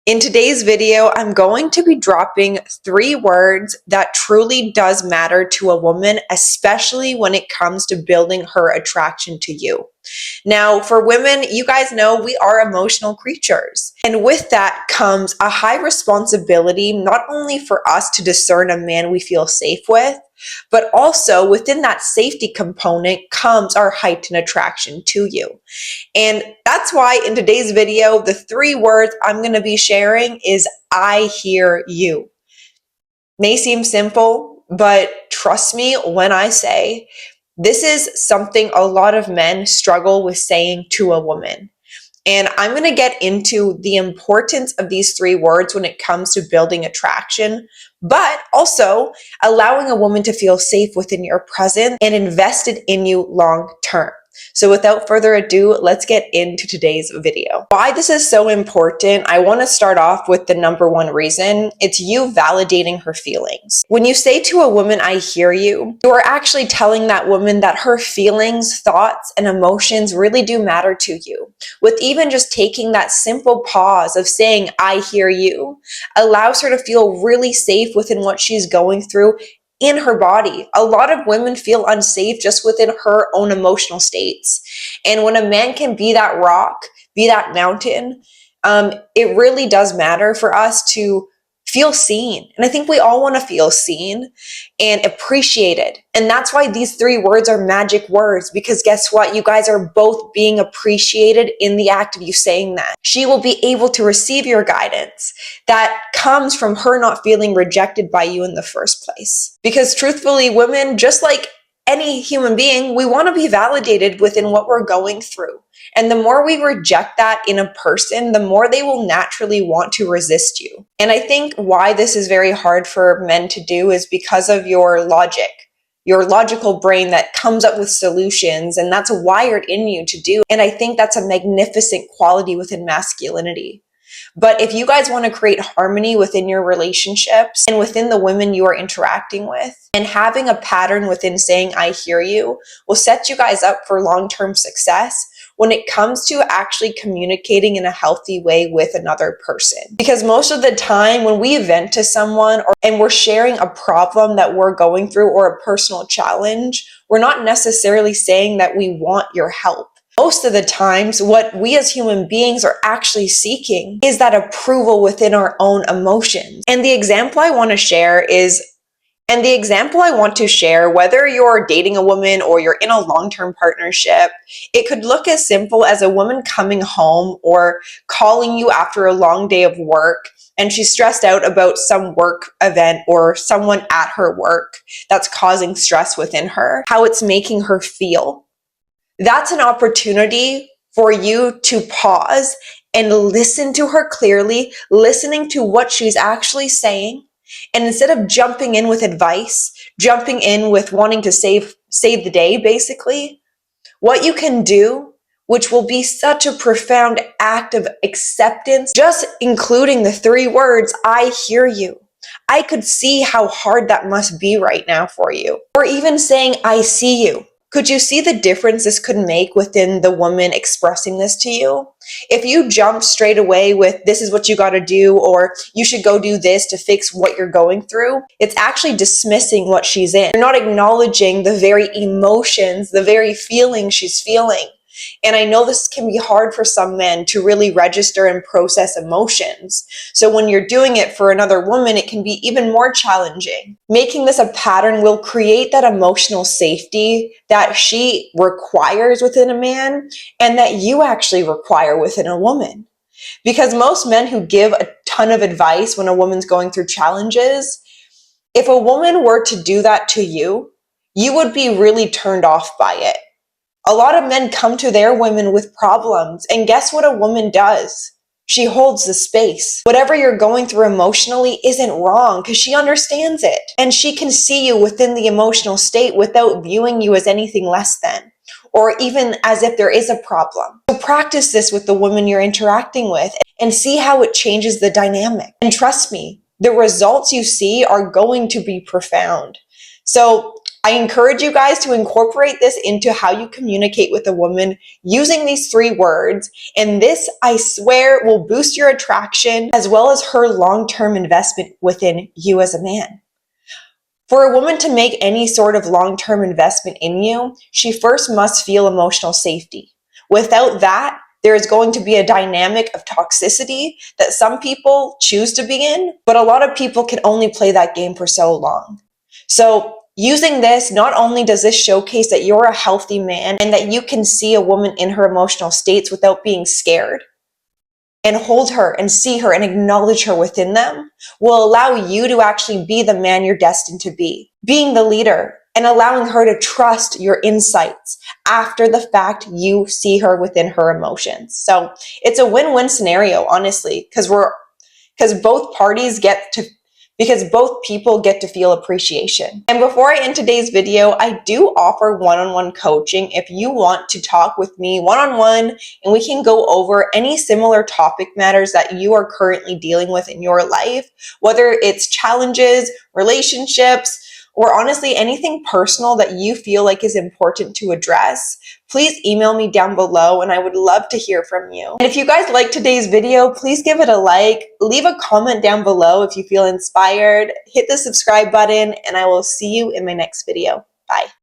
In today's video, I'm going to be dropping 3 words that truly does matter to a woman, especially when it comes to building her attraction to you. Now, for women, you guys know we are emotional creatures. And with that comes a high responsibility, not only for us to discern a man we feel safe with, but also within that safety component comes our heightened attraction to you. And that's why in today's video, the 3 words I'm going to be sharing is I hear you. May seem simple, but trust me when I say this is something a lot of men struggle with saying to a woman. And I'm going to get into the importance of these 3 words when it comes to building attraction, but also allowing a woman to feel safe within your presence and invested in you long term. So without further ado, let's get into today's video. Why this is so important, I want to start off with the number 1 reason. It's you validating her feelings. When you say to a woman, I hear you, you are actually telling that woman that her feelings, thoughts, and emotions really do matter to you. With even just taking that simple pause of saying, I hear you, allows her to feel really safe within what she's going through in her body. A lot of women feel unsafe just within her own emotional states. And when a man can be that rock, be that mountain, it really does matter for us to feel seen. And I think we all want to feel seen and appreciated. And that's why these 3 words are magic words, because guess what? You guys are both being appreciated in the act of you saying that. She will be able to receive your guidance that comes from her not feeling rejected by you in the first place. Because truthfully, women, just like any human being, we want to be validated within what we're going through. And the more we reject that in a person, the more they will naturally want to resist you. And I think why this is very hard for men to do is because of your logic, your logical brain that comes up with solutions, and that's wired in you to do. And I think that's a magnificent quality within masculinity. But if you guys want to create harmony within your relationships and within the women you are interacting with, and having a pattern within saying, I hear you, will set you guys up for long-term success when it comes to actually communicating in a healthy way with another person. Because most of the time when we vent to someone and we're sharing a problem that we're going through or a personal challenge, we're not necessarily saying that we want your help. Most of the times, what we as human beings are actually seeking is that approval within our own emotions. And the example I want to share, whether you're dating a woman or you're in a long-term partnership, it could look as simple as a woman coming home or calling you after a long day of work, and she's stressed out about some work event or someone at her work that's causing stress within her, how it's making her feel. That's an opportunity for you to pause and listen to her clearly, listening to what she's actually saying. And instead of jumping in with advice, jumping in with wanting to save the day, basically, what you can do, which will be such a profound act of acceptance, just including the 3 words, I hear you. I could see how hard that must be right now for you. Or even saying, I see you. Could you see the difference this could make within the woman expressing this to you? If you jump straight away with, this is what you got to do, or you should go do this to fix what you're going through, it's actually dismissing what she's in. You're not acknowledging the very emotions, the very feelings she's feeling. And I know this can be hard for some men to really register and process emotions. So when you're doing it for another woman, it can be even more challenging. Making this a pattern will create that emotional safety that she requires within a man and that you actually require within a woman. Because most men who give a ton of advice when a woman's going through challenges, if a woman were to do that to you, you would be really turned off by it. A lot of men come to their women with problems, and guess what a woman does? She holds the space. Whatever you're going through emotionally isn't wrong because she understands it. And she can see you within the emotional state without viewing you as anything less than, or even as if there is a problem. So practice this with the woman you're interacting with and see how it changes the dynamic. And trust me, the results you see are going to be profound. So I encourage you guys to incorporate this into how you communicate with a woman using these 3 words. And this, I swear, will boost your attraction as well as her long-term investment within you as a man. For a woman to make any sort of long-term investment in you, she first must feel emotional safety. Without that, there is going to be a dynamic of toxicity that some people choose to be in, but a lot of people can only play that game for so long. So using this, not only does this showcase that you're a healthy man and that you can see a woman in her emotional states without being scared, and hold her and see her and acknowledge her within them, will allow you to actually be the man you're destined to be. Being the leader and allowing her to trust your insights after the fact you see her within her emotions. So it's a win-win scenario, honestly, because both people get to feel appreciation. And before I end today's video, I do offer one-on-one coaching if you want to talk with me one-on-one and we can go over any similar topic matters that you are currently dealing with in your life, whether it's challenges, relationships, or honestly anything personal that you feel like is important to address. Please email me down below and I would love to hear from you. And if you guys like today's video, please give it a like, leave a comment down below if you feel inspired, hit the subscribe button, and I will see you in my next video. Bye.